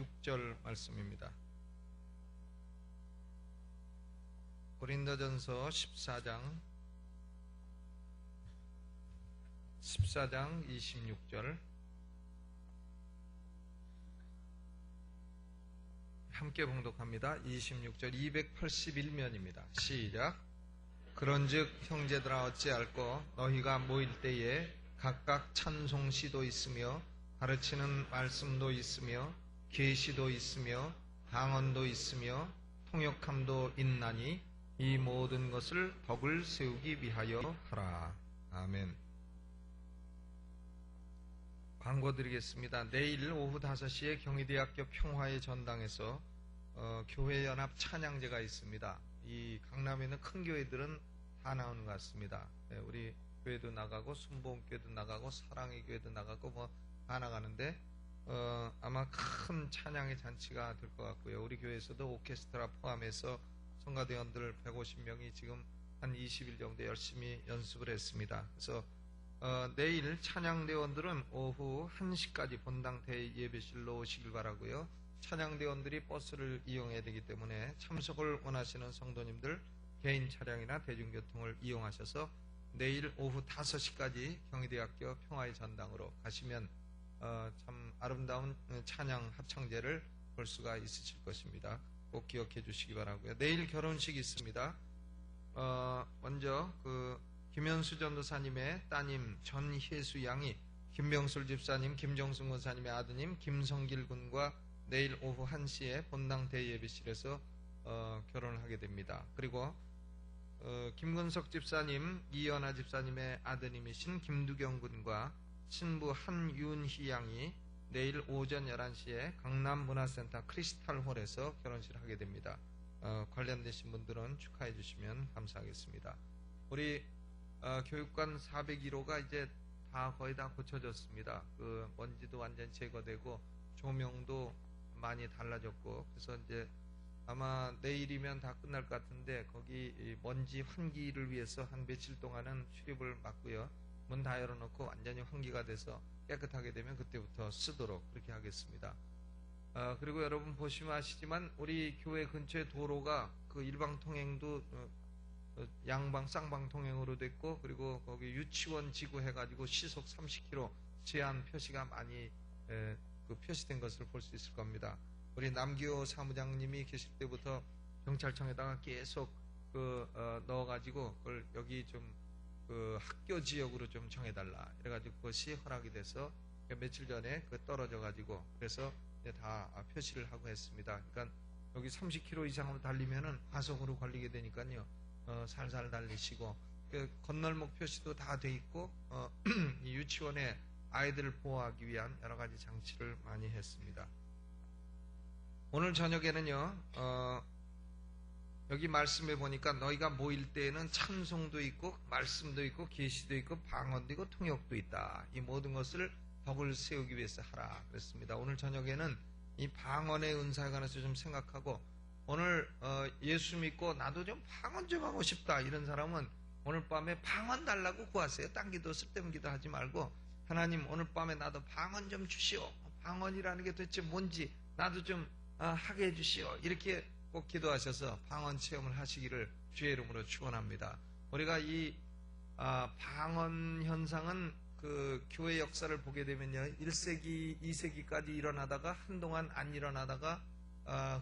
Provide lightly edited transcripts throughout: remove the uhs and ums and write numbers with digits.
26절 말씀입니다. 고린도전서 14장 26절 함께 봉독합니다. 26절 281면입니다. 시작. 그런즉 형제들아 어찌할꼬 너희가 모일 때에 각각 찬송시도 있으며 가르치는 말씀도 있으며 계시도 있으며 방언도 있으며 통역함도 있나니 이 모든 것을 덕을 세우기 위하여 하라. 아멘. 광고 드리겠습니다. 내일 오후 5시에 경희대학교 평화의 전당에서 교회연합 찬양제가 있습니다. 이 강남에 있는 큰 교회들은 다 나오는 것 같습니다. 우리 교회도 나가고 순복음교회도 나가고 사랑의 교회도 나가고 뭐 다 나가는데 아마 큰 찬양의 잔치가 될 것 같고요. 우리 교회에서도 오케스트라 포함해서 성가대원들 150명이 지금 한 20일 정도 열심히 연습을 했습니다. 그래서 내일 찬양대원들은 오후 1시까지 본당 대예배실로 오시길 바라고요. 찬양대원들이 버스를 이용해야 되기 때문에 참석을 원하시는 성도님들 개인 차량이나 대중교통을 이용하셔서 내일 오후 5시까지 경희대학교 평화의 전당으로 가시면 참 아름다운 찬양 합창제를 볼 수가 있으실 것입니다. 꼭 기억해 주시기 바라고요. 내일 결혼식이 있습니다. 먼저 김현수 전도사님의 따님 전혜수 양이 김병술 집사님, 김정승 권사님의 아드님 김성길 군과 내일 오후 1시에 본당 대예배실에서 결혼을 하게 됩니다. 그리고 김근석 집사님, 이연아 집사님의 아드님이신 김두경 군과 신부 한윤희 양이 내일 오전 11시에 강남문화센터 크리스탈홀에서 결혼식을 하게 됩니다. 관련되신 분들은 축하해 주시면 감사하겠습니다. 우리 교육관 401호가 이제 거의 다 고쳐졌습니다. 먼지도 완전히 제거되고 조명도 많이 달라졌고, 그래서 이제 아마 내일이면 다 끝날 것 같은데 거기 먼지 환기를 위해서 한 며칠 동안은 출입을 막고요. 문 다 열어놓고 완전히 환기가 돼서 깨끗하게 되면 그때부터 쓰도록 그렇게 하겠습니다. 그리고 여러분 보시면 아시지만 우리 교회 근처에 도로가 일방 통행도 양방 쌍방 통행으로 됐고, 그리고 거기 유치원 지구 해가지고 시속 30km 제한 표시가 많이 표시된 것을 볼 수 있을 겁니다. 우리 남기호 사무장님이 계실 때부터 경찰청에다가 계속 넣어가지고 그걸 여기 좀 학교 지역으로 좀 정해달라 이래가지고 그것이 허락이 돼서 며칠 전에 떨어져가지고 그래서 이제 다 표시를 하고 했습니다. 그러니까 여기 30km 이상으로 달리면은 과속으로 걸리게 되니까요. 살살 달리시고 건널목 표시도 다 돼 있고 이 유치원에 아이들을 보호하기 위한 여러 가지 장치를 많이 했습니다. 오늘 저녁에는요. 여기 말씀에 보니까 너희가 모일 때에는 찬송도 있고 말씀도 있고 계시도 있고 방언도 있고 통역도 있다. 이 모든 것을 덕을 세우기 위해서 하라 그랬습니다. 오늘 저녁에는 이 방언의 은사에 관해서 좀 생각하고, 오늘 예수 믿고 나도 좀 방언 좀 하고 싶다 이런 사람은 오늘 밤에 방언 달라고 구하세요. 딴 기도 쓸데없는 기도 하지 말고, 하나님 오늘 밤에 나도 방언 좀 주시오. 방언이라는 게 도대체 뭔지 나도 좀 하게 해주시오. 이렇게 꼭 기도하셔서 방언 체험을 하시기를 주의 이름으로 축원합니다. 우리가 이 방언 현상은 교회 역사를 보게 되면요, 1세기, 2세기까지 일어나다가 한동안 안 일어나다가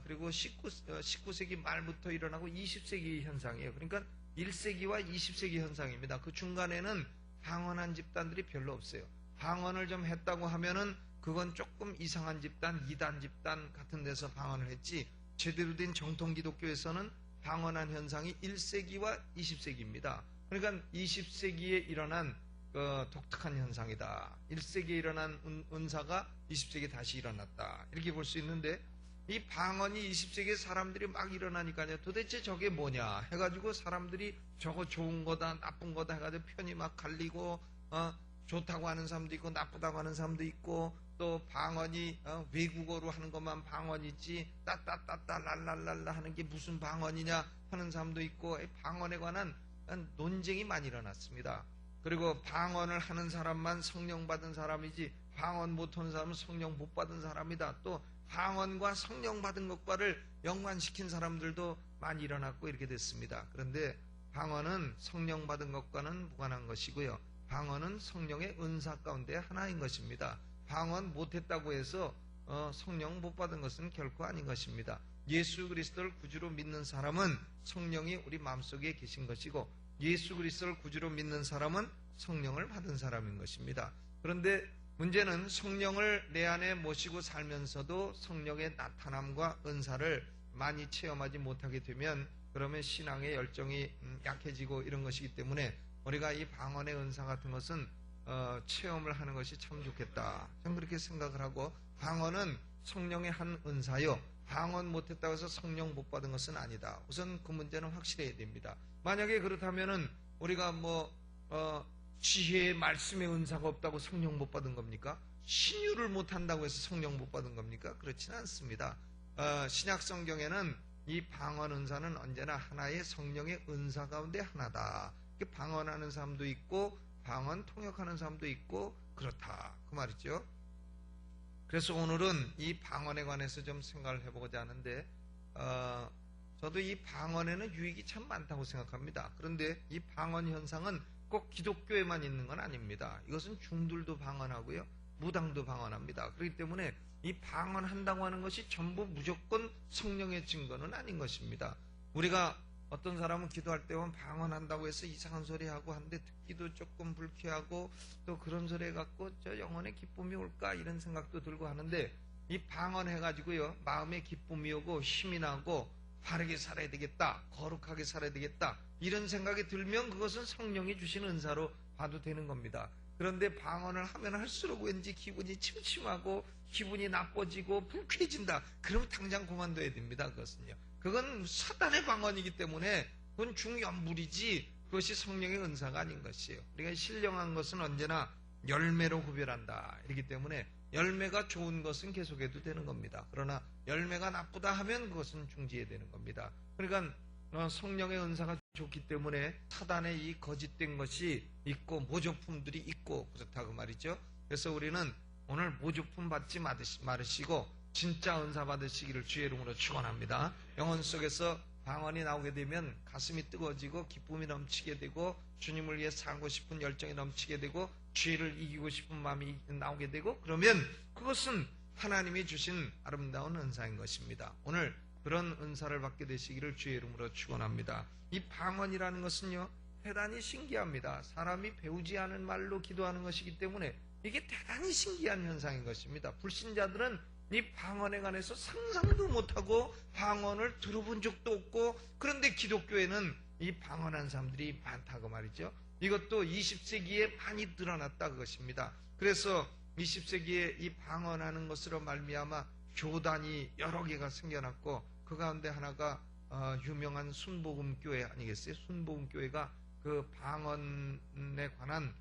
그리고 19세기 말부터 일어나고 20세기 현상이에요. 그러니까 1세기와 20세기 현상입니다. 그 중간에는 방언한 집단들이 별로 없어요. 방언을 좀 했다고 하면은 그건 조금 이상한 집단, 이단 집단 같은 데서 방언을 했지, 제대로 된 정통 기독교에서는 방언한 현상이 1세기와 20세기입니다. 그러니까 20세기에 일어난 독특한 현상이다. 1세기에 일어난 은사가 20세기에 다시 일어났다. 이렇게 볼 수 있는데, 이 방언이 20세기에 사람들이 막 일어나니까요, 도대체 저게 뭐냐 해가지고 사람들이 저거 좋은 거다 나쁜 거다 해가지고 편이 막 갈리고, 좋다고 하는 사람도 있고 나쁘다고 하는 사람도 있고, 또 방언이 외국어로 하는 것만 방언이지 따따따따 랄랄랄라 하는 게 무슨 방언이냐 하는 사람도 있고, 방언에 관한 논쟁이 많이 일어났습니다. 그리고 방언을 하는 사람만 성령 받은 사람이지 방언 못하는 사람은 성령 못 받은 사람이다. 또 방언과 성령 받은 것과를 연관시킨 사람들도 많이 일어났고 이렇게 됐습니다. 그런데 방언은 성령 받은 것과는 무관한 것이고요. 방언은 성령의 은사 가운데 하나인 것입니다. 방언 못했다고 해서 성령 못 받은 것은 결코 아닌 것입니다. 예수 그리스도를 구주로 믿는 사람은 성령이 우리 마음속에 계신 것이고, 예수 그리스도를 구주로 믿는 사람은 성령을 받은 사람인 것입니다. 그런데 문제는 성령을 내 안에 모시고 살면서도 성령의 나타남과 은사를 많이 체험하지 못하게 되면, 그러면 신앙의 열정이 약해지고 이런 것이기 때문에 우리가 이 방언의 은사 같은 것은 체험을 하는 것이 참 좋겠다, 저는 그렇게 생각을 하고, 방언은 성령의 한 은사요, 방언 못했다고 해서 성령 못 받은 것은 아니다. 우선 그 문제는 확실해야 됩니다. 만약에 그렇다면은 우리가 지혜의 말씀의 은사가 없다고 성령 못 받은 겁니까? 신유를 못한다고 해서 성령 못 받은 겁니까? 그렇지는 않습니다. 신약 성경에는 이 방언 은사는 언제나 하나의 성령의 은사 가운데 하나다. 방언하는 사람도 있고 방언 통역하는 사람도 있고 그렇다, 그 말이죠. 그래서 오늘은 이 방언에 관해서 좀 생각을 해보고자 하는데, 저도 이 방언에는 유익이 참 많다고 생각합니다. 그런데 이 방언 현상은 꼭 기독교에만 있는 건 아닙니다. 이것은 중들도 방언하고요, 무당도 방언합니다. 그렇기 때문에 이 방언한다고 하는 것이 전부 무조건 성령의 증거는 아닌 것입니다. 우리가 어떤 사람은 기도할 때 보면 방언한다고 해서 이상한 소리 하고 하는데 듣기도 조금 불쾌하고, 또 그런 소리 해갖고 저 영혼의 기쁨이 올까 이런 생각도 들고 하는데, 이 방언해가지고요 마음의 기쁨이 오고 힘이 나고 바르게 살아야 되겠다, 거룩하게 살아야 되겠다 이런 생각이 들면 그것은 성령이 주신 은사로 봐도 되는 겁니다. 그런데 방언을 하면 할수록 왠지 기분이 침침하고 기분이 나빠지고 불쾌해진다, 그러면 당장 그만둬야 됩니다. 그것은요, 그건 사단의 방언이기 때문에 그건 중연불이지 그것이 성령의 은사가 아닌 것이에요. 우리가 신령한 것은 언제나 열매로 구별한다, 이렇기 때문에 열매가 좋은 것은 계속해도 되는 겁니다. 그러나 열매가 나쁘다 하면 그것은 중지해야 되는 겁니다. 그러니까 성령의 은사가 좋기 때문에 사단의 이 거짓된 것이 있고 모조품들이 있고 그렇다고 말이죠. 그래서 우리는 오늘 모조품 받지 말으시고 진짜 은사 받으시기를 주의 이름으로 축원합니다. 영혼 속에서 방언이 나오게 되면 가슴이 뜨거워지고 기쁨이 넘치게 되고 주님을 위해 살고 싶은 열정이 넘치게 되고 죄를 이기고 싶은 마음이 나오게 되고, 그러면 그것은 하나님이 주신 아름다운 은사인 것입니다. 오늘 그런 은사를 받게 되시기를 주의 이름으로 축원합니다. 이 방언이라는 것은요 대단히 신기합니다. 사람이 배우지 않은 말로 기도하는 것이기 때문에 이게 대단히 신기한 현상인 것입니다. 불신자들은 이 방언에 관해서 상상도 못하고 방언을 들어본 적도 없고, 그런데 기독교에는 이 방언한 사람들이 많다고 말이죠. 이것도 20세기에 많이 늘어났다 그것입니다. 그래서 20세기에 이 방언하는 것으로 말미암아 교단이 여러 개가 생겨났고, 그 가운데 하나가 유명한 순복음교회 아니겠어요? 순복음교회가 그 방언에 관한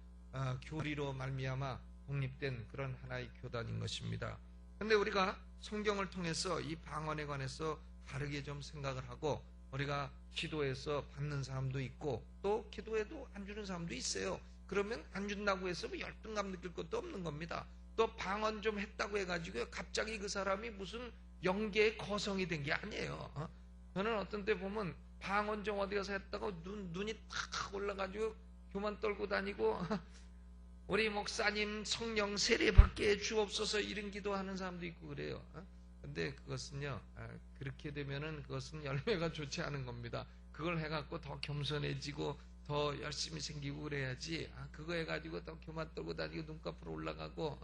교리로 말미암아 독립된 그런 하나의 교단인 것입니다. 그런데 우리가 성경을 통해서 이 방언에 관해서 다르게 좀 생각을 하고, 우리가 기도해서 받는 사람도 있고 또 기도해도 안 주는 사람도 있어요. 그러면 안 준다고 해서 뭐 열등감 느낄 것도 없는 겁니다. 또 방언 좀 했다고 해가지고 갑자기 그 사람이 무슨 영계의 거성이 된 게 아니에요. 저는 어떤 때 보면 방언 좀 어디 가서 했다고 눈이 탁 올라가지고 교만 떨고 다니고 우리 목사님 성령 세례 받게 주옵소서 이런 기도하는 사람도 있고 그래요. 근데 그것은요 그렇게 되면은 그것은 열매가 좋지 않은 겁니다. 그걸 해갖고 더 겸손해지고 더 열심히 생기고 그래야지, 그거 해가지고 더 교만 떨고 다니고 눈꺼풀 올라가고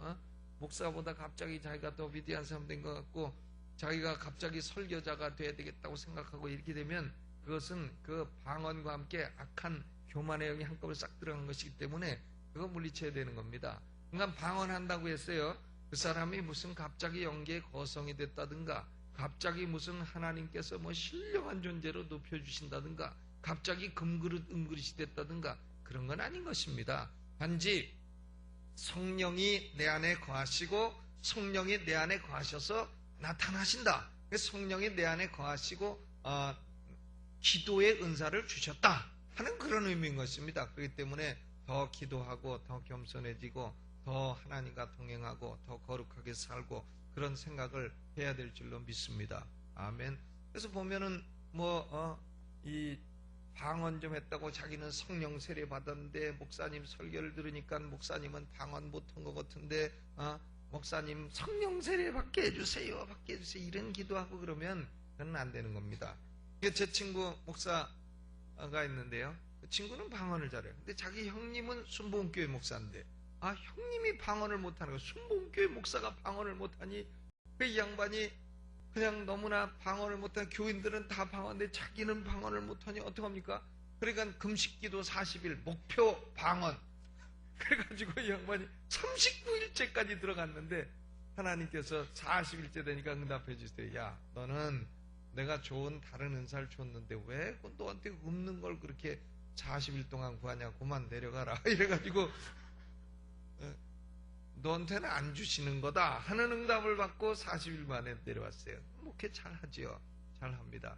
목사보다 갑자기 자기가 더 위대한 사람 된 것 같고 자기가 갑자기 설교자가 돼야 되겠다고 생각하고 이렇게 되면 그것은 그 방언과 함께 악한 교만의 영이 한꺼번에 싹 들어간 것이기 때문에 그거 물리쳐야 되는 겁니다. 그러니까 방언한다고 했어요. 그 사람이 무슨 갑자기 영계의 거성이 됐다든가, 갑자기 무슨 하나님께서 뭐 신령한 존재로 높여주신다든가, 갑자기 금그릇 은그릇이 됐다든가 그런 건 아닌 것입니다. 단지 성령이 내 안에 거하시고 성령이 내 안에 거하셔서 나타나신다. 성령이 내 안에 거하시고 기도의 은사를 주셨다 하는 그런 의미인 것입니다. 그렇기 때문에 더 기도하고 더 겸손해지고 더 하나님과 동행하고 더 거룩하게 살고 그런 생각을 해야 될 줄로 믿습니다. 아멘. 그래서 보면은 이 방언 좀 했다고 자기는 성령 세례 받았는데 목사님 설교를 들으니까 목사님은 방언 못한 것 같은데 목사님 성령 세례 받게 해주세요, 받게 해주세요, 이런 기도하고 그러면 그건 안 되는 겁니다. 제 친구 목사가 있는데요, 그 친구는 방언을 잘해요. 근데 자기 형님은 순복음교회 목사인데 형님이 방언을 못하는 거, 순복음교회 목사가 방언을 못하니 그 양반이 그냥 너무나 방언을 못하는, 교인들은 다 방언인데 자기는 방언을 못하니 어떡합니까? 그러니까 금식기도 40일 목표 방언, 그래가지고 이 양반이 39일째까지 들어갔는데 하나님께서 40일째 되니까 응답해 주세요. 야, 너는 내가 좋은 다른 은사를 줬는데 왜 너한테 없는 걸 그렇게 40일 동안 구하냐, 그만 내려가라 이래가지고 너한테는 안 주시는 거다 하는 응답을 받고 40일 만에 내려왔어요. 목회 잘하지요. 잘합니다.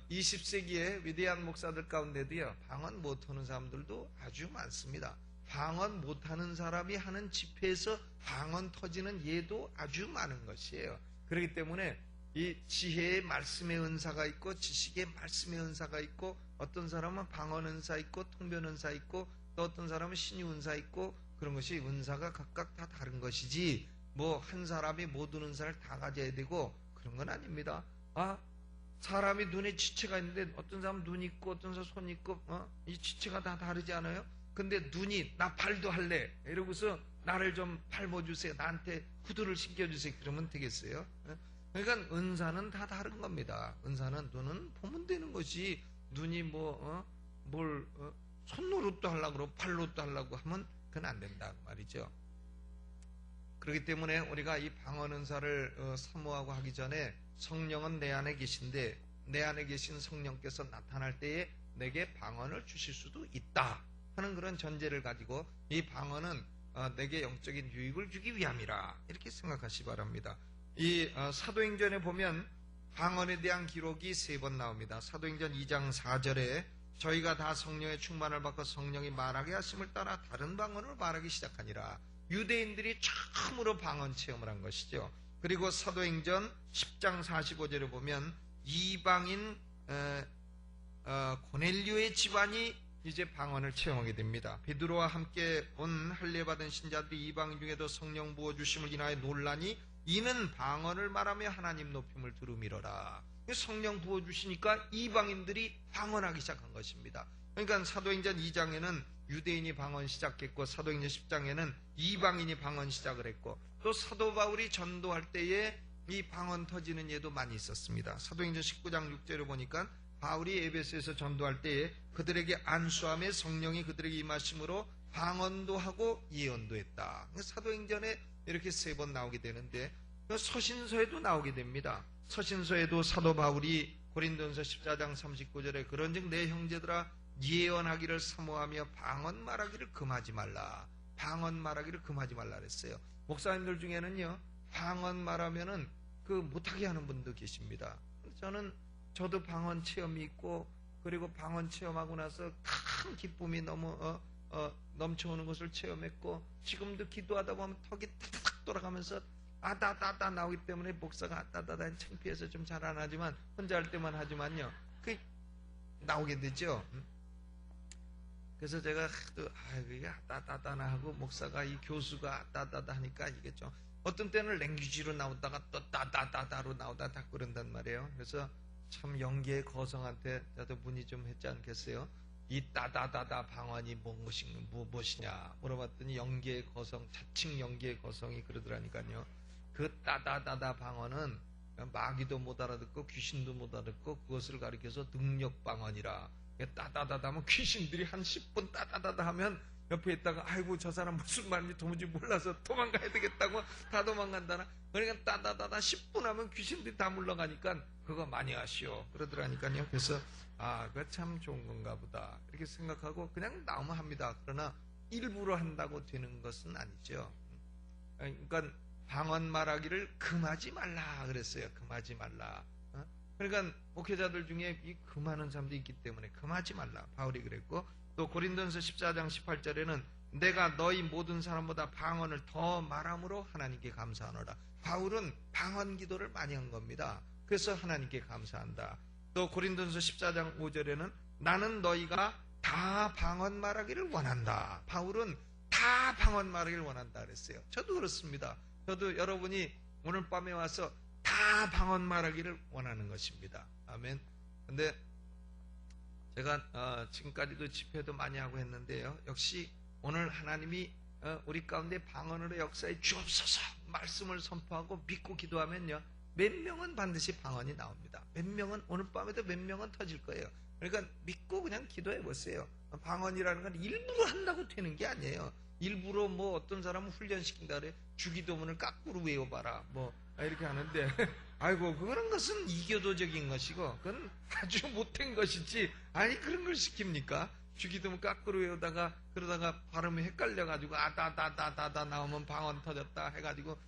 20세기에 위대한 목사들 가운데도요, 방언 못하는 사람들도 아주 많습니다. 방언 못하는 사람이 하는 집회에서 방언 터지는 예도 아주 많은 것이에요. 그렇기 때문에 이 지혜의 말씀의 은사가 있고 지식의 말씀의 은사가 있고, 어떤 사람은 방언 은사 있고 통변 은사 있고, 또 어떤 사람은 신유 은사 있고, 그런 것이 은사가 각각 다 다른 것이지 한 사람이 모든 은사를 다 가져야 되고 그런 건 아닙니다. 사람이 눈에 지체가 있는데 어떤 사람은 눈이 있고 어떤 사람은 손이 있고 이 지체가 다 다르지 않아요? 근데 눈이 나 발도 할래 이러고서 나를 좀 밟아주세요, 나한테 구두를 신겨주세요, 그러면 되겠어요? 그러니까 은사는 다 다른 겁니다. 은사는 눈은 보면 되는 것이, 눈이 손노릇도 하려고 그러고 팔로도 하려고 하면 그건 안 된다 말이죠. 그렇기 때문에 우리가 이 방언 은사를 사모하고 하기 전에 성령은 내 안에 계신데 내 안에 계신 성령께서 나타날 때에 내게 방언을 주실 수도 있다 하는 그런 전제를 가지고 이 방언은 내게 영적인 유익을 주기 위함이라 이렇게 생각하시 바랍니다. 이 사도행전에 보면 방언에 대한 기록이 3번 나옵니다. 사도행전 2장 4절에 저희가 다 성령의 충만을 받고 성령이 말하게 하심을 따라 다른 방언을 말하기 시작하니라. 유대인들이 처음으로 방언 체험을 한 것이죠. 그리고 사도행전 10장 45절에 보면 이방인 고넬료의 집안이 이제 방언을 체험하게 됩니다. 베드로와 함께 온 할례받은 신자들이 이방인 중에도 성령 부어주심을 인하여 논란이, 이는 방언을 말하며 하나님 높임을 두루미러라. 성령 부어주시니까 이방인들이 방언하기 시작한 것입니다. 그러니까 사도행전 2장에는 유대인이 방언 시작했고 사도행전 10장에는 이방인이 방언 시작을 했고, 또 사도 바울이 전도할 때에 이 방언 터지는 예도 많이 있었습니다. 사도행전 19장 6절을 보니까 바울이 에베소에서 전도할 때에 그들에게 안수함에 성령이 그들에게 임하심으로 방언도 하고 예언도 했다. 사도행전에 이렇게 3번 나오게 되는데 서신서에도 나오게 됩니다. 서신서에도 사도 바울이 고린도전서 14장 39절에 그런즉 내 형제들아 예언하기를 사모하며 방언 말하기를 금하지 말라. 방언 말하기를 금하지 말라 그랬어요. 목사님들 중에는요, 방언 말하면은 못하게 하는 분도 계십니다. 저도 방언 체험이 있고, 그리고 방언 체험하고 나서 큰 기쁨이 너무 넘쳐오는 것을 체험했고, 지금도 기도하다 보면 턱이 타닥 돌아가면서 아다다다 나오기 때문에 목사가 아다다다 창피해서 좀 잘 안 하지만 혼자 할 때만 하지만요, 나오게 되죠. 그래서 제가 이게 아다다다나 하고 목사가 이 교수가 아다다다 하니까 이게 좀 어떤 때는 랭귀지로 나오다가 또 따다다다로 나오다가 그런단 말이에요. 그래서 참 연기의 거성한테 저도 문의 좀 했지 않겠어요? 이 따다다다 방언이 무엇이냐 물어봤더니 연기의 거성, 자칭 연기의 거성이 그러더라니까요. 그 따다다다 방언은 마귀도 못 알아듣고 귀신도 못 알아듣고 그것을 가리켜서 능력 방언이라. 따다다다 하면 귀신들이 한 10분 따다다다 하면 옆에 있다가 아이고 저 사람 무슨 말인지 도무지 몰라서 도망가야 되겠다고 다 도망간다나. 그러니까 따다다다 10분 하면 귀신들이 다 물러가니까 그거 많이 하시오 그러더라니까요. 그래서 그거 참 좋은 건가 보다 이렇게 생각하고 그냥 나오면 합니다. 그러나 일부러 한다고 되는 것은 아니죠. 그러니까 방언 말하기를 금하지 말라 그랬어요. 금하지 말라. 그러니까 목회자들 중에 이 금하는 사람도 있기 때문에 금하지 말라 바울이 그랬고, 또 고린도전서 14장 18절에는 내가 너희 모든 사람보다 방언을 더 말함으로 하나님께 감사하노라. 바울은 방언 기도를 많이 한 겁니다. 그래서 하나님께 감사한다. 또 고린도전서 14장 5절에는 나는 너희가 다 방언 말하기를 원한다. 바울은 다 방언 말하기를 원한다 그랬어요. 저도 그렇습니다. 저도 여러분이 오늘 밤에 와서 다 방언 말하기를 원하는 것입니다. 아멘. 근데 제가 지금까지도 집회도 많이 하고 했는데요. 역시 오늘 하나님이 우리 가운데 방언으로 역사에 주옵소서 말씀을 선포하고 믿고 기도하면요, 몇 명은 반드시 방언이 나옵니다. 몇 명은 오늘 밤에도 몇 명은 터질 거예요. 그러니까 믿고 그냥 기도해 보세요. 방언이라는 건 일부러 한다고 되는 게 아니에요. 일부러 뭐 어떤 사람은 훈련시킨다 그래. 주기도문을 까꾸로 외워봐라 뭐 이렇게 하는데 아이고 그런 것은 이교도적인 것이고 그건 아주 못된 것이지. 아니 그런 걸 시킵니까? 주기도문 까꾸로 외우다가 그러다가 발음이 헷갈려가지고 아다다다다다 나오면 방언 터졌다 해가지고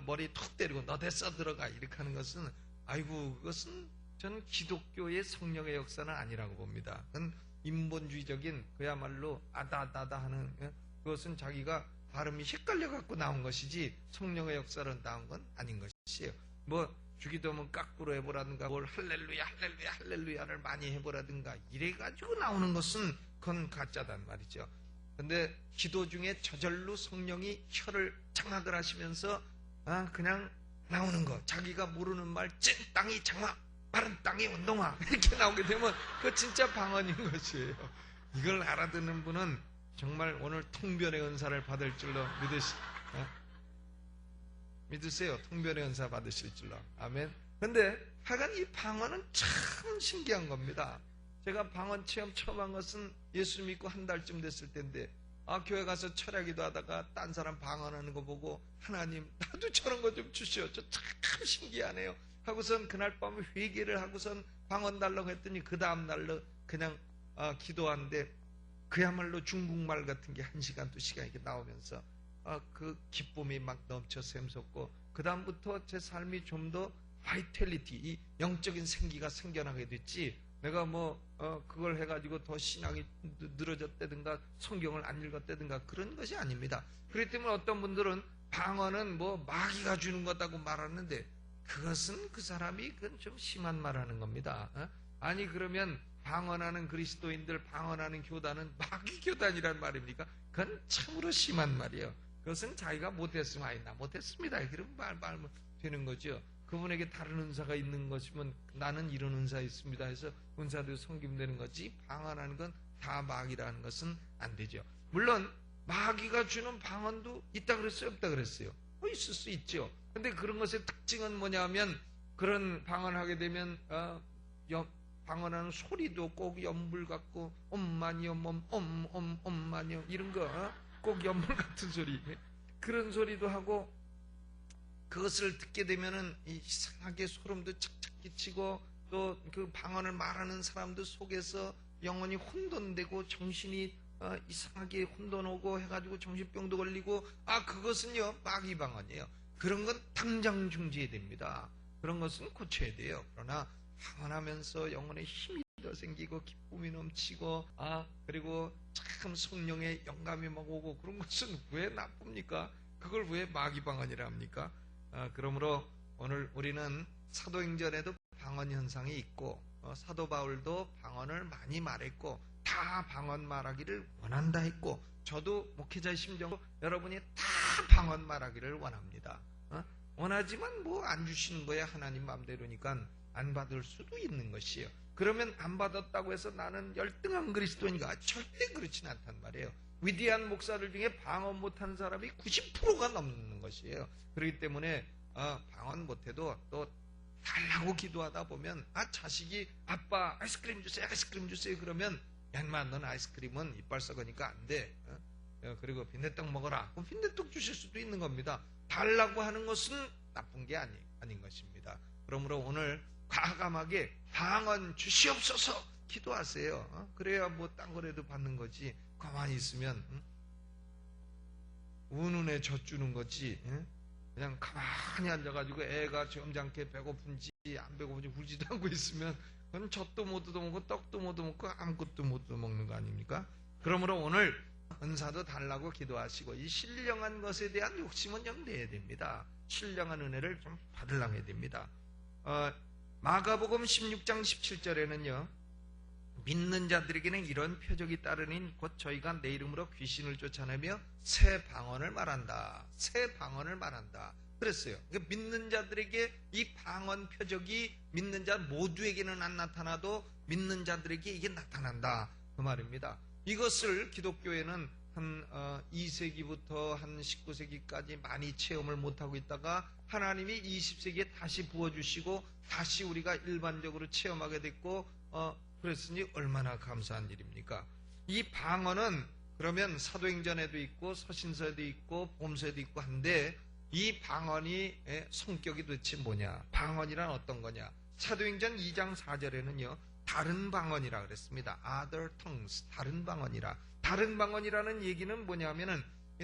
머리 툭 때리고 너 됐어 들어가 이렇게 하는 것은 아이고 그것은 저는 기독교의 성령의 역사는 아니라고 봅니다. 그건 인본주의적인 그야말로 아다다다 하는 그것은 자기가 발음이 헷갈려갖고 나온 것이지 성령의 역사로 나온 건 아닌 것이에요. 뭐 주기도문 까꾸로 해보라든가 뭘 할렐루야 할렐루야 할렐루야를 많이 해보라든가 이래가지고 나오는 것은 그건 가짜단 말이죠. 근데 기도 중에 저절로 성령이 혀를 장악을 하시면서 그냥 나오는 거, 자기가 모르는 말 찐 땅이 장악 마른 땅이 운동화 이렇게 나오게 되면 그거 진짜 방언인 것이에요. 이걸 알아듣는 분은 정말 오늘 통변의 은사를 받을 줄로 믿으세요. 통변의 은사 받으실 줄로. 아멘. 근데 하여간 이 방언은 참 신기한 겁니다. 제가 방언 체험 처음 한 것은 예수 믿고 한 달쯤 됐을 텐데 교회 가서 철야기도 하다가 딴 사람 방언하는 거 보고 하나님 나도 저런 거 좀 주시오. 저 참 신기하네요 하고선 그날 밤에 회개를 하고선 방언 달라고 했더니 그 다음 날로 그냥 기도하는데 그야말로 중국말 같은 게 1시간 2시간 이렇게 나오면서 그 기쁨이 막 넘쳐 샘솟고 그 다음부터 제 삶이 좀 더 바이탈리티, 이 영적인 생기가 생겨나게 됐지. 내가 뭐 그걸 해가지고 더 신앙이 늘어졌다든가 성경을 안 읽었다든가 그런 것이 아닙니다. 그렇기 때문에 어떤 분들은 방언은 뭐 마귀가 주는 거다고 말하는데 그것은 그 사람이 그건 좀 심한 말하는 겁니다. 아니 그러면 방언하는 그리스도인들, 방언하는 교단은 마귀 교단이란 말입니까? 그건 참으로 심한 말이에요. 그것은 자기가 못했으면 아니 나 못했습니다 그런 말 되는 거죠. 그분에게 다른 은사가 있는 것이면 나는 이런 은사 있습니다 해서 은사대로 섬기면 거지 방언하는 건 다 마귀라는 것은 안 되죠. 물론 마귀가 주는 방언도 있다 그랬어요? 없다 그랬어요? 있을 수 있죠. 근데 그런 것의 특징은 뭐냐면 그런 방언하게 되면 방언하는 소리도 꼭 연불 같고 엄마니엄 엄마니엄 이런 거 꼭 연불 같은 소리 그런 소리도 하고 그것을 듣게 되면은 이상하게 소름도 착착 끼치고 또 그 방언을 말하는 사람들 속에서 영혼이 혼돈되고 정신이 이상하게 혼돈오고 해가지고 정신병도 걸리고 그것은요 마귀 방언이에요. 그런 건 당장 중지해야 됩니다. 그런 것은 고쳐야 돼요. 그러나 방언하면서 영혼에 힘이 더 생기고 기쁨이 넘치고 그리고 참 성령의 영감이 막 오고 그런 것은 왜 나쁩니까? 그걸 왜 마귀 방언이라 합니까? 그러므로 오늘 우리는 사도행전에도 방언 현상이 있고 사도 바울도 방언을 많이 말했고 다 방언 말하기를 원한다 했고 저도 목회자의 심정으로 여러분이 다 방언 말하기를 원합니다. 원하지만 뭐 안 주시는 거야 하나님 마음대로니까 안 받을 수도 있는 것이에요. 그러면 안 받았다고 해서 나는 열등한 그리스도인가? 절대 그렇진 않단 말이에요. 위대한 목사들 중에 방언 못하는 사람이 90%가 넘는 것이에요. 그렇기 때문에 방언 못해도 또 달라고 기도하다 보면 자식이 아빠 아이스크림 주세요 그러면 야 인마 넌 아이스크림은 이빨 썩으니까 안 돼. 그리고 빈대떡 먹어라. 그럼 빈대떡 주실 수도 있는 겁니다. 달라고 하는 것은 나쁜 게 아닌 것입니다. 그러므로 오늘 과감하게 방언 주시옵소서 기도하세요. 그래야 뭐 딴 거라도 받는 거지. 가만히 있으면 운운에 젖주는 거지. 그냥 가만히 앉아가지고 애가 점잖게 배고픈지 안 배고픈지 울지도 않고 있으면 그건 젖도 못 얻어먹고 떡도 못 얻어먹고 아무것도 못 얻어먹는 거 아닙니까? 그러므로 오늘 은사도 달라고 기도하시고 이 신령한 것에 대한 욕심은 좀 내야 됩니다. 신령한 은혜를 좀 받으려고 해야 됩니다. 마가복음 16장 17절에는요. 믿는 자들에게는 이런 표적이 따르니 곧 저희가 내 이름으로 귀신을 쫓아내며 새 방언을 말한다. 새 방언을 말한다. 그랬어요. 그러니까 믿는 자들에게 이 방언 표적이 믿는 자 모두에게는 안 나타나도 믿는 자들에게 이게 나타난다. 그 말입니다. 이것을 기독교에는 한 2세기부터 한 19세기까지 많이 체험을 못하고 있다가 하나님이 20세기에 다시 부어주시고 다시 우리가 일반적으로 체험하게 됐고 그랬으니 얼마나 감사한 일입니까? 이 방언은 그러면 사도행전에도 있고 서신서에도 있고 복음서에도 있고 한데 이 방언이 성격이 도대체 뭐냐? 방언이란 어떤 거냐? 사도행전 2장 4절에는요. 다른 방언이라 그랬습니다. Other tongues, 다른 방언이라. 다른 방언이라는 얘기는 뭐냐면은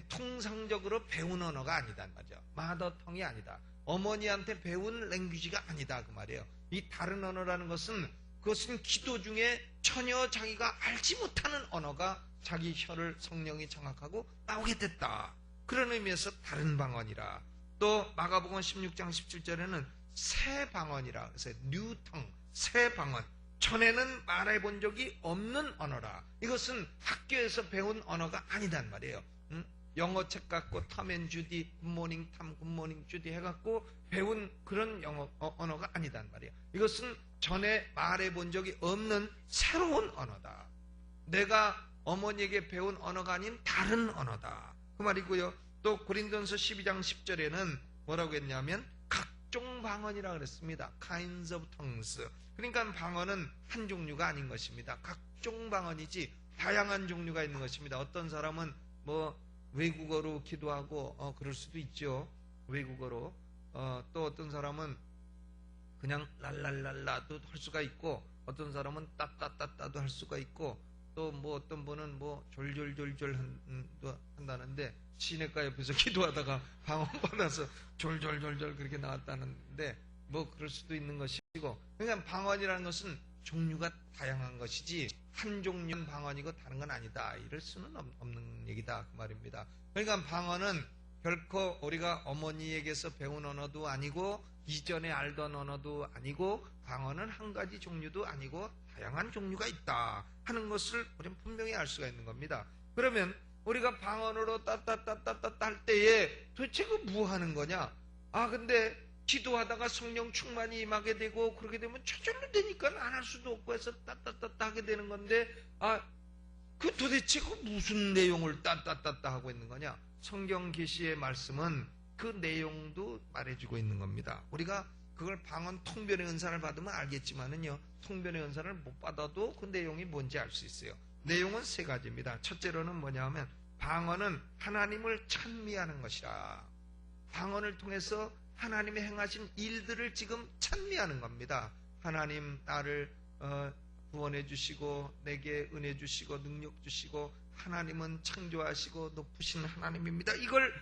통상적으로 배운 언어가 아니단 말이죠. 마더텅이 아니다. 어머니한테 배운 랭귀지가 아니다 그 말이에요. 이 다른 언어라는 것은 그것은 기도 중에 전혀 자기가 알지 못하는 언어가 자기 혀를 성령이 장악하고 나오게 됐다. 그런 의미에서 다른 방언이라. 또 마가복음 16장 17절에는 새 방언이라. 그래서 new tongue, 새 방언. 전에는 말해본 적이 없는 언어라. 이것은 학교에서 배운 언어가 아니단 말이에요. 영어 책 갖고 텀 앤 주디, 굿모닝 탐, 굿모닝 주디 해갖고 배운 그런 언어가 아니단 말이에요. 이것은 전에 말해본 적이 없는 새로운 언어다. 내가 어머니에게 배운 언어가 아닌 다른 언어다. 그 말이고요. 또 고린도전서 12장 10절에는 뭐라고 했냐면 각종 방언이라 그랬습니다. kinds of tongues. 그러니까 방언은 한 종류가 아닌 것입니다. 각종 방언이지 다양한 종류가 있는 것입니다. 어떤 사람은 뭐 외국어로 기도하고 그럴 수도 있죠. 외국어로. 또 어떤 사람은 그냥 랄랄랄라도 할 수가 있고 어떤 사람은 따따따따도 할 수가 있고 또 뭐 어떤 분은 뭐 졸졸졸졸 한다는데 시내가 옆에서 기도하다가 방언 받아서 졸졸졸졸 그렇게 나왔다는데 뭐 그럴 수도 있는 것이고 그러니까 방언이라는 것은 종류가 다양한 것이지 한 종류는 방언이고 다른 건 아니다. 이럴 수는 없는 얘기다 그 말입니다. 그러니까 방언은 결코 우리가 어머니에게서 배운 언어도 아니고 이전에 알던 언어도 아니고 방언은 한 가지 종류도 아니고 다양한 종류가 있다 하는 것을 우리는 분명히 알 수가 있는 겁니다. 그러면 우리가 방언으로 따따따따따 할 때에 도대체 그 뭐 하는 거냐? 근데 기도하다가 성령 충만이 임하게 되고 그렇게 되면 저절로 되니까 안 할 수도 없고 해서 따따따따 하게 되는 건데 그 도대체 그 무슨 내용을 따따따따 하고 있는 거냐? 성경 계시의 말씀은 그 내용도 말해주고 있는 겁니다. 우리가 그걸 방언 통변의 은사를 받으면 알겠지만은요, 통변의 은사를 못 받아도 그 내용이 뭔지 알 수 있어요. 내용은 세 가지입니다. 첫째로는 뭐냐면 방언은 하나님을 찬미하는 것이라. 방언을 통해서 하나님이 행하신 일들을 지금 찬미하는 겁니다. 하나님 나를 구원해 주시고 내게 은혜 주시고 능력 주시고 하나님은 창조하시고 높으신 하나님입니다. 이걸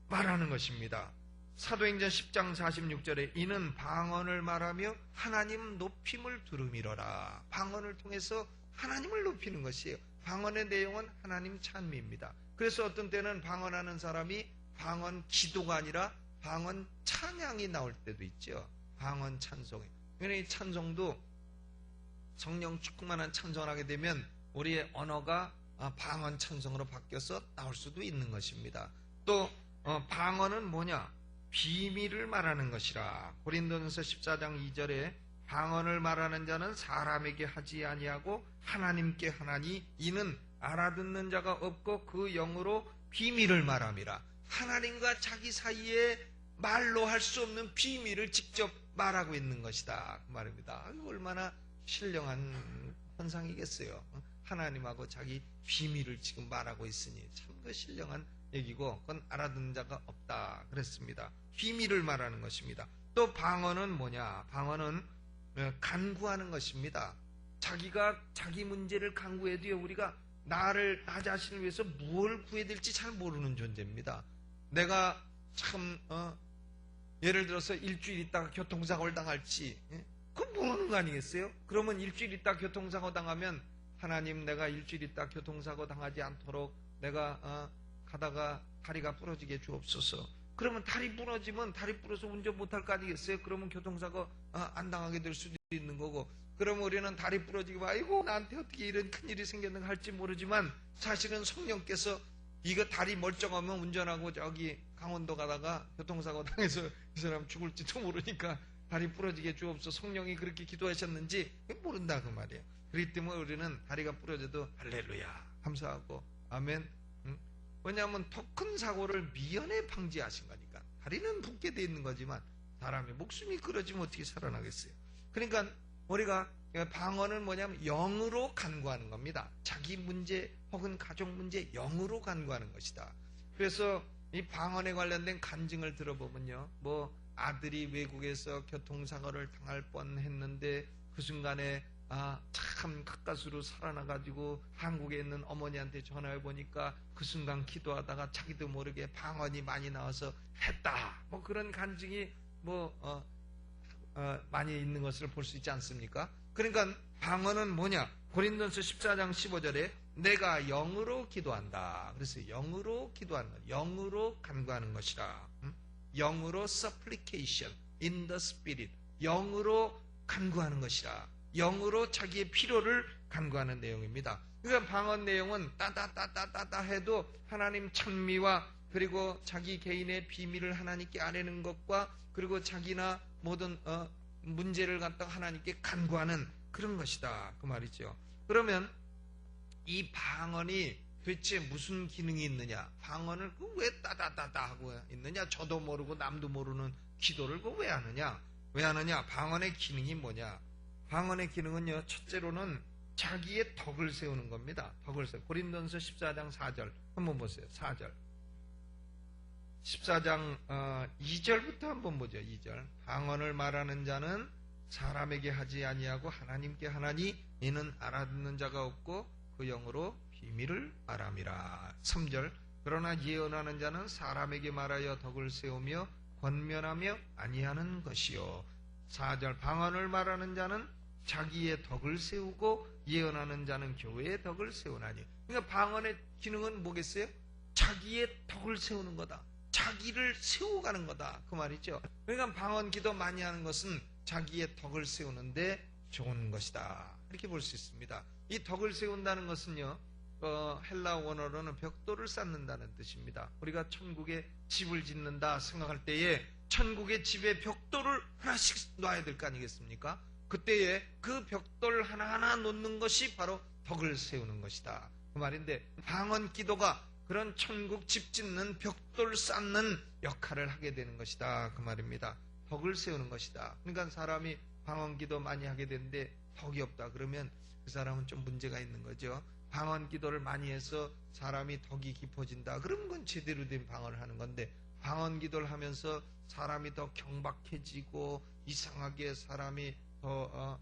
말하는 것입니다. 사도행전 10장 46절에 이는 방언을 말하며 하나님 높임을 두루미러라. 방언을 통해서 하나님을 높이는 것이에요. 방언의 내용은 하나님 찬미입니다. 그래서 어떤 때는 방언하는 사람이 방언 기도가 아니라 방언 찬양이 나올 때도 있죠. 방언 찬송이. 그러니까 이 찬송도 성령 충만한 찬송을 하게 되면 우리의 언어가 방언 찬송으로 바뀌어서 나올 수도 있는 것입니다. 또 방언은 뭐냐? 비밀을 말하는 것이라. 고린도전서 14장 2절에 방언을 말하는 자는 사람에게 하지 아니하고 하나님께 하나니 이는 알아듣는 자가 없고 그 영으로 비밀을 말함이라. 하나님과 자기 사이에 말로 할 수 없는 비밀을 직접 말하고 있는 것이다 그 말입니다. 얼마나 신령한 환상이겠어요. 하나님하고 자기 비밀을 지금 말하고 있으니 참 그 신령한 얘기고 그건 알아듣는 자가 없다 그랬습니다. 비밀을 말하는 것입니다. 또 방언은 뭐냐? 방언은 간구하는 것입니다. 자기가 자기 문제를 간구해도요, 우리가 나 자신을 위해서 뭘 구해야 될지 잘 모르는 존재입니다. 내가 참 예를 들어서 일주일 있다가 교통사고를 당할지 그건 모르는 거 아니겠어요? 그러면 일주일 있다 교통사고 당하면 하나님 내가 일주일 있다 교통사고 당하지 않도록 내가 가다가 다리가 부러지게 주옵소서. 그러면 다리 부러지면 다리 부러서 운전 못할 거 아니겠어요? 그러면 교통사고 안 당하게 될 수도 있는 거고, 그러면 우리는 다리 부러지고 아이고 나한테 어떻게 이런 큰일이 생겼는가 할지 모르지만, 사실은 성령께서 이거 다리 멀쩡하면 운전하고 저기 강원도 가다가 교통사고 당해서 이 사람 죽을지도 모르니까 다리 부러지게 주옵소서. 성령이 그렇게 기도하셨는지 모른다 그 말이에요. 그렇기 때문에 우리는 다리가 부러져도 할렐루야 감사하고 아멘. 왜냐하면 더 큰 사고를 미연에 방지하신 거니까. 다리는 붓게 돼 있는 거지만 사람의 목숨이 끊어지면 어떻게 살아나겠어요? 그러니까 우리가 방언은 뭐냐면 영으로 간구하는 겁니다. 자기 문제 혹은 가족 문제 영으로 간구하는 것이다. 그래서 이 방언에 관련된 간증을 들어보면요, 뭐 아들이 외국에서 교통사고를 당할 뻔했는데 그 순간에 참 가까스로 살아나가지고 한국에 있는 어머니한테 전화해 보니까 그 순간 기도하다가 자기도 모르게 방언이 많이 나와서 했다. 뭐 그런 간증이 많이 있는 것을 볼 수 있지 않습니까? 그러니까 방언은 뭐냐? 고린도서 14장 15절에 내가 영으로 기도한다. 그래서 영으로 기도하는 것, 영으로 간구하는 것이라. 영으로 supplication in the spirit, 영으로 간구하는 것이라. 영으로 자기의 필요를 간구하는 내용입니다. 그러니까 방언 내용은 따다따다따다 해도 하나님 찬미와 그리고 자기 개인의 비밀을 하나님께 아뢰는 것과 그리고 자기나 모든 문제를 갖다가 하나님께 간구하는 그런 것이다 그 말이죠. 그러면 이 방언이 도대체 무슨 기능이 있느냐? 방언을 왜 따다따다 하고 있느냐? 저도 모르고 남도 모르는 기도를 왜 하느냐? 왜 하느냐? 방언의 기능이 뭐냐? 방언의 기능은요, 첫째로는 자기의 덕을 세우는 겁니다. 덕을 세우. 고린도서 14장 4절 한번 보세요. 4절 14장 2절부터 한번 보죠. 2절 방언을 말하는 자는 사람에게 하지 아니하고 하나님께 하나니 이는 알아듣는 자가 없고 그 영으로 비밀을 말함이라. 3절 그러나 예언하는 자는 사람에게 말하여 덕을 세우며 권면하며 아니하는 것이요. 4절 방언을 말하는 자는 자기의 덕을 세우고 예언하는 자는 교회의 덕을 세우나니. 그러니까 방언의 기능은 뭐겠어요? 자기의 덕을 세우는 거다. 자기를 세워가는 거다 그 말이죠. 그러니까 방언 기도 많이 하는 것은 자기의 덕을 세우는데 좋은 것이다 이렇게 볼 수 있습니다. 이 덕을 세운다는 것은요, 헬라 원어로는 벽돌을 쌓는다는 뜻입니다. 우리가 천국에 집을 짓는다 생각할 때에 천국의 집에 벽돌을 하나씩 놔야 될 거 아니겠습니까? 그때에 그 벽돌 하나하나 놓는 것이 바로 덕을 세우는 것이다 그 말인데, 방언 기도가 그런 천국 집 짓는 벽돌 쌓는 역할을 하게 되는 것이다 그 말입니다. 덕을 세우는 것이다. 그러니까 사람이 방언 기도 많이 하게 되는데 덕이 없다 그러면 그 사람은 좀 문제가 있는 거죠. 방언 기도를 많이 해서 사람이 덕이 깊어진다 그러면 그건 제대로 된 방언을 하는 건데, 방언 기도를 하면서 사람이 더 경박해지고 이상하게 사람이 더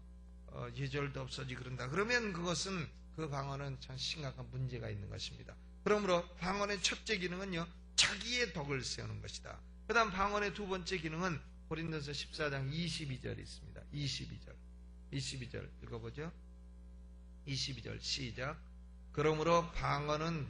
예절도 없어지고 그런다 그러면 그것은 그 방언은 참 심각한 문제가 있는 것입니다. 그러므로 방언의 첫째 기능은요, 자기의 덕을 세우는 것이다. 그 다음 방언의 두 번째 기능은 고린도서 14장 22절이 있습니다. 22절 읽어보죠. 22절 시작. 그러므로 방언은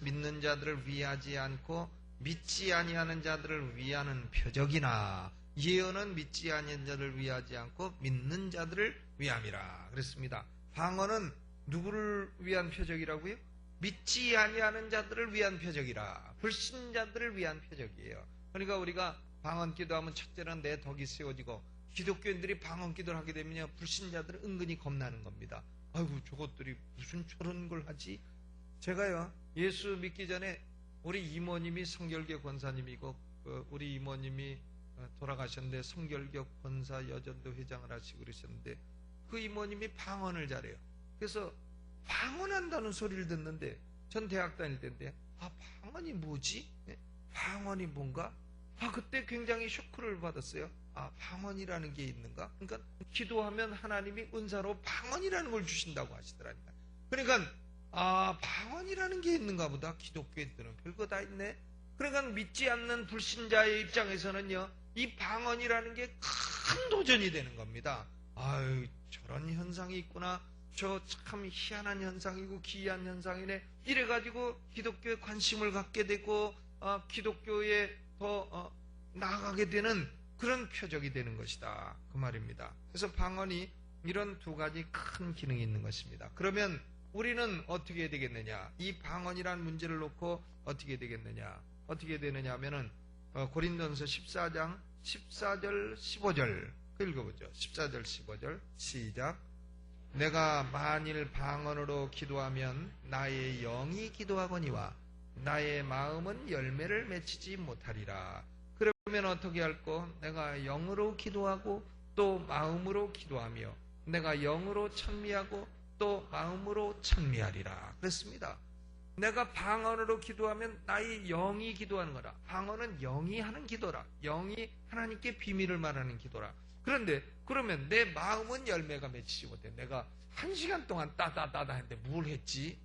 믿는 자들을 위하지 않고 믿지 아니하는 자들을 위하는 표적이나 예언은 믿지 아니하는 자들을 위하지 않고 믿는 자들을 위함이라 그랬습니다. 방언은 누구를 위한 표적이라고요? 믿지 아니하는 자들을 위한 표적이라. 불신자들을 위한 표적이에요. 그러니까 우리가 방언 기도하면 첫째는 내 덕이 세워지고, 기독교인들이 방언 기도를 하게 되면요, 불신자들은 은근히 겁나는 겁니다. 아이고 저것들이 무슨 저런 걸 하지? 제가요 예수 믿기 전에 우리 이모님이 성결교 권사님이고 우리 이모님이 돌아가셨는데 성결교 권사 여전도 회장을 하시고 그러셨는데 그 이모님이 방언을 잘해요. 그래서 방언한다는 소리를 듣는데 전 대학 다닐 때인데 방언이 뭐지? 방언이 뭔가? 그때 굉장히 쇼크를 받았어요. 방언이라는 게 있는가? 그러니까 기도하면 하나님이 은사로 방언이라는 걸 주신다고 하시더라니까. 그러니까 방언이라는 게 있는가 보다. 기독교인들은 별거 다 있네. 그러니까 믿지 않는 불신자의 입장에서는요, 이 방언이라는 게 큰 도전이 되는 겁니다. 저런 현상이 있구나. 저 참 희한한 현상이고 기이한 현상이네. 이래가지고 기독교에 관심을 갖게 되고 기독교에 더 나아가게 되는 그런 표적이 되는 것이다. 그 말입니다. 그래서 방언이 이런 두 가지 큰 기능이 있는 것입니다. 그러면 우리는 어떻게 해야 되겠느냐? 이 방언이라는 문제를 놓고 어떻게 되겠느냐? 어떻게 되느냐 하면은 고린도전서 14장 14절 15절 읽어보죠. 14절 15절 시작. 내가 만일 방언으로 기도하면 나의 영이 기도하거니와 나의 마음은 열매를 맺히지 못하리라. 그러면 어떻게 할꼬? 내가 영으로 기도하고 또 마음으로 기도하며 내가 영으로 찬미하고 또 마음으로 찬미하리라. 그랬습니다. 내가 방언으로 기도하면 나의 영이 기도하는 거라. 방언은 영이 하는 기도라. 영이 하나님께 비밀을 말하는 기도라. 그런데 그러면 내 마음은 열매가 맺히지 못해. 내가 1시간 동안 따다따다 했는데 뭘 했지?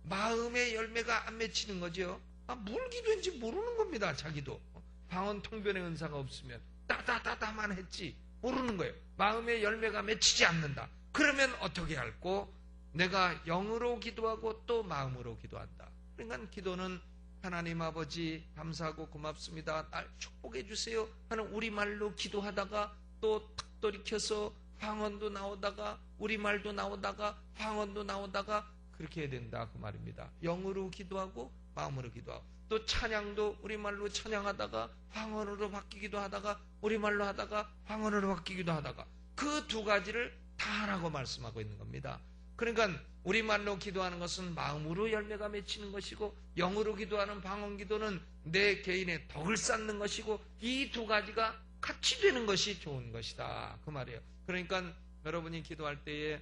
마음의 열매가 안 맺히는 거죠. 뭘 기도했는지 모르는 겁니다. 자기도. 방언 통변의 은사가 없으면 따다따다만 했지 모르는 거예요. 마음의 열매가 맺히지 않는다. 그러면 어떻게 할꼬? 내가 영으로 기도하고 또 마음으로 기도한다. 그러니까 기도는 하나님 아버지 감사하고 고맙습니다. 날 축복해 주세요 하는 우리말로 기도하다가 또 탁 돌이켜서 방언도 나오다가 우리말도 나오다가 방언도 나오다가 그렇게 해야 된다. 그 말입니다. 영으로 기도하고 마음으로 기도하고 또 찬양도 우리말로 찬양하다가 방언으로 바뀌기도 하다가 우리말로 하다가 방언으로 바뀌기도 하다가 그 두 가지를 다 하라고 말씀하고 있는 겁니다. 그러니까 우리말로 기도하는 것은 마음으로 열매가 맺히는 것이고 영으로 기도하는 방언 기도는 내 개인의 덕을 쌓는 것이고 이 두 가지가 같이 되는 것이 좋은 것이다. 그 말이에요. 그러니까 여러분이 기도할 때에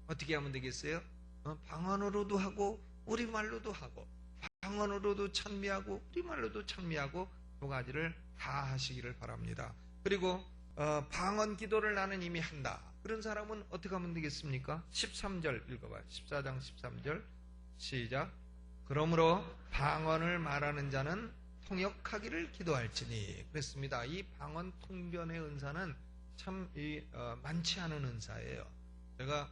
어떻게 하면 되겠어요? 방언으로도 하고 우리말로도 하고 방언으로도 찬미하고 우리말로도 찬미하고 두 가지를 다 하시기를 바랍니다. 그리고 방언 기도를 나는 이미 한다. 그런 사람은 어떻게 하면 되겠습니까? 13절 읽어봐요. 14장 13절 시작. 그러므로 방언을 말하는 자는 통역하기를 기도할지니. 그랬습니다. 이 방언 통변의 은사는 참 많지 않은 은사예요. 제가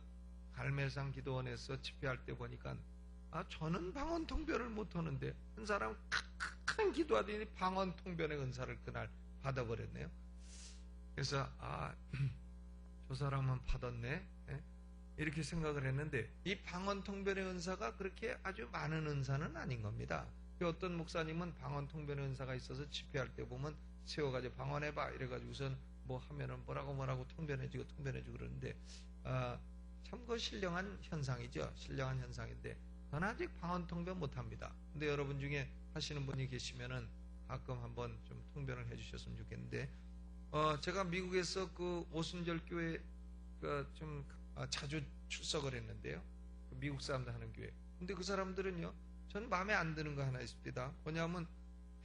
갈매상 기도원에서 집회할 때 보니까 저는 방언 통변을 못하는데 한 사람 큰 기도하더니 방언 통변의 은사를 그날 받아버렸네요. 그래서 저 사람은 받았네 이렇게 생각을 했는데 이 방언 통변의 은사가 그렇게 아주 많은 은사는 아닌 겁니다. 어떤 목사님은 방언 통변의 은사가 있어서 집회할 때 보면 세워가지고 방언해봐 이래가지고 우선 뭐 하면은 뭐라고 통변해주고 그러는데 참 그 신령한 현상이죠. 신령한 현상인데 저는 아직 방언 통변 못합니다. 근데 여러분 중에 하시는 분이 계시면은 가끔 한번 좀 통변을 해주셨으면 좋겠는데 제가 미국에서 그 오순절 교회 좀 자주 출석을 했는데요. 미국 사람들 하는 교회. 근데 그 사람들은요, 전 마음에 안 드는 거 하나 있습니다. 뭐냐면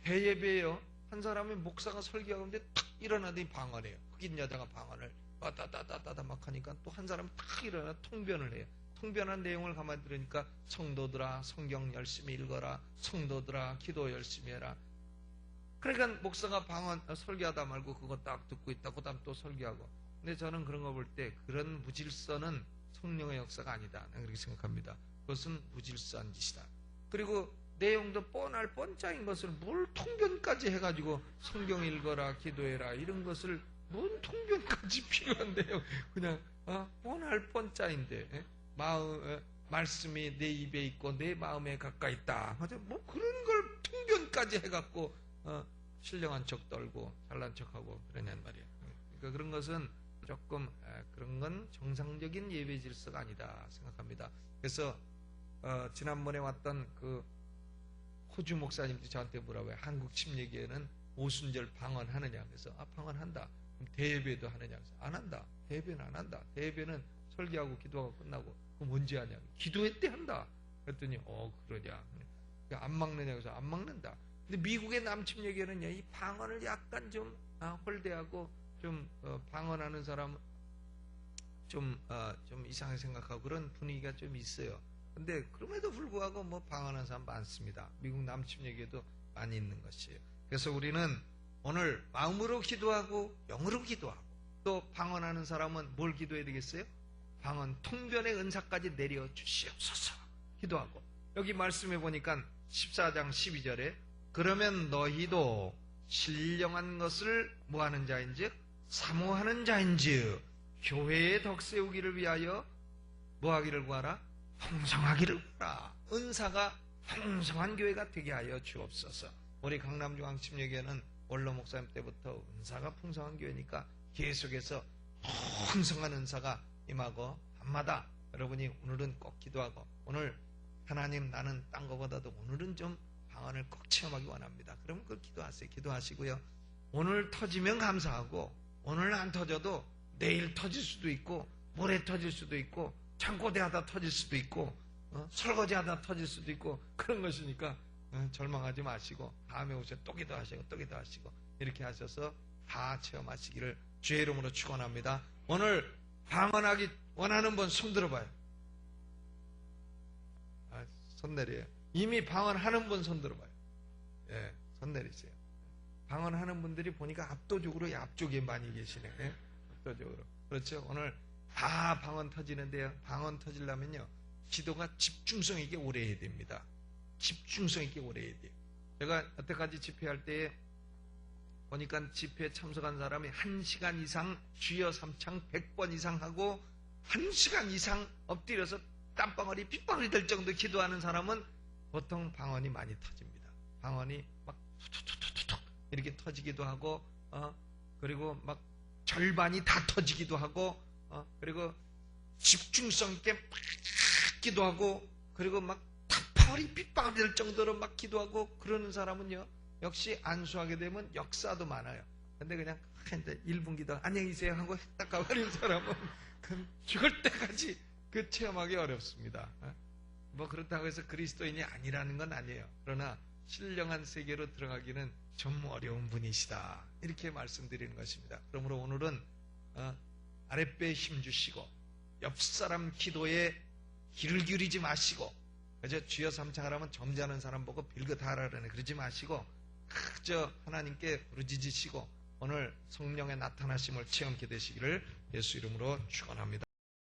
대예배예요. 한 사람이 목사가 설교하는데 탁 일어나더니 방언해요. 흑인 여자가 방언을 따다다다다다 막 하니까 또 한 사람이 탁 일어나 통변을 해요. 통변한 내용을 가만히 들으니까 성도들아 성경 열심히 읽어라. 성도들아 기도 열심히 해라. 그러니까 목사가 방언 설교하다 말고 그거 딱 듣고 있다. 그 다음 또 설교하고. 근데 저는 그런 거 볼 때 그런 무질서는 성령의 역사가 아니다. 나는 그렇게 생각합니다. 그것은 무질서한 짓이다. 그리고 내용도 뻔할 뻔짜인 것을 뭘 통변까지 해가지고 성경 읽어라 기도해라 이런 것을 뭔 통변까지 필요한데요. 그냥 뻔할 뻔짜인데 말씀이 내 입에 있고 내 마음에 가까이 있다. 뭐 그런 걸 통변까지 해갖고 신령한 척 떨고 잘난 척하고 그러냐는 말이에요. 그러니까 그런 것은 조금 그런 건 정상적인 예배 질서가 아니다 생각합니다. 그래서 지난번에 왔던 그 호주 목사님도 저한테 뭐라고 해요. 한국 침례교회는 오순절 방언하느냐. 그래서 방언한다. 그럼 대예배도 하느냐. 그래서 안 한다. 대예배는 안 한다. 대예배는 설교하고 기도하고 끝나고 그럼 언제 하냐. 기도회 때 한다. 그랬더니 그러냐. 안 막느냐. 그래서 안 막는다. 근데 미국의 남침례교회는요. 이 방언을 약간 좀 홀대하고 좀 방언하는 사람은 좀 이상하게 생각하고 그런 분위기가 좀 있어요. 근데 그럼에도 불구하고 뭐 방언하는 사람 많습니다. 미국 남침례교회도 많이 있는 것이에요. 그래서 우리는 오늘 마음으로 기도하고 영으로 기도하고 또 방언하는 사람은 뭘 기도해야 되겠어요? 방언 통변의 은사까지 내려 주시옵소서 기도하고, 여기 말씀해 보니까 14장 12절에 그러면 너희도 신령한 것을 뭐하는 자인즉 사모하는 자인즉 교회의 덕 세우기를 위하여 뭐하기를 구하라? 풍성하기를 구하라. 은사가 풍성한 교회가 되게 하여 주옵소서. 우리 강남중앙침례교회는 원로 목사님 때부터 은사가 풍성한 교회니까 계속해서 풍성한 은사가 임하고, 밤마다 여러분이 오늘은 꼭 기도하고, 오늘 하나님 나는 딴 거보다도 오늘은 좀 방언을 꼭 체험하기 원합니다. 그러면 그걸 기도하세요. 기도하시고요. 오늘 터지면 감사하고, 오늘 안 터져도 내일 터질 수도 있고, 모레 터질 수도 있고, 창고대 하다 터질 수도 있고, 설거지 하다 터질 수도 있고, 그런 것이니까 절망하지 마시고 다음에 오셔서 또 기도하시고 또 기도하시고 이렇게 하셔서 다 체험하시기를 주의 이름으로 축원합니다. 오늘 방언하기 원하는 분 손 들어봐요. 손 내려요. 이미 방언하는 분 손 들어봐요. 예, 손 내리세요. 방언하는 분들이 보니까 압도적으로 앞쪽에 많이 계시네. 예? 압도적으로. 그렇죠? 오늘 다 방언 터지는데요. 방언 터지려면요, 기도가 집중성 있게 오래 해야 됩니다. 집중성 있게 오래 해야 돼요. 제가 여태까지 집회할 때에 보니까 집회에 참석한 사람이 1시간 이상 주여 삼창 100번 이상 하고 1시간 이상 엎드려서 땀방울이 핏방울이 될 정도 기도하는 사람은 보통 방언이 많이 터집니다. 방언이 막 툭툭툭툭툭 이렇게 터지기도 하고, 그리고 막 절반이 다 터지기도 하고, 그리고 집중성 있게 막 기도하고, 그리고 막 땀방울이 핏방울이 될 정도로 막 기도하고 그러는 사람은요, 역시 안수하게 되면 역사도 많아요. 근데 그냥 1분 기도 안녕히 계세요 하고 딱 가버린 사람은 죽을 때까지 그 체험하기 어렵습니다. 뭐 그렇다고 해서 그리스도인이 아니라는 건 아니에요. 그러나 신령한 세계로 들어가기는 좀 어려운 분이시다, 이렇게 말씀드리는 것입니다. 그러므로 오늘은 아랫배에 힘 주시고 옆사람 기도에 귀를 기울이지 마시고, 그저 주여 삼창하라면 점잖은 사람 보고 빌긋하라 그러네, 그러지 마시고 그저 하나님께 부르짖으시고 오늘 성령의 나타나심을 체험케 되시기를 예수 이름으로 축원합니다.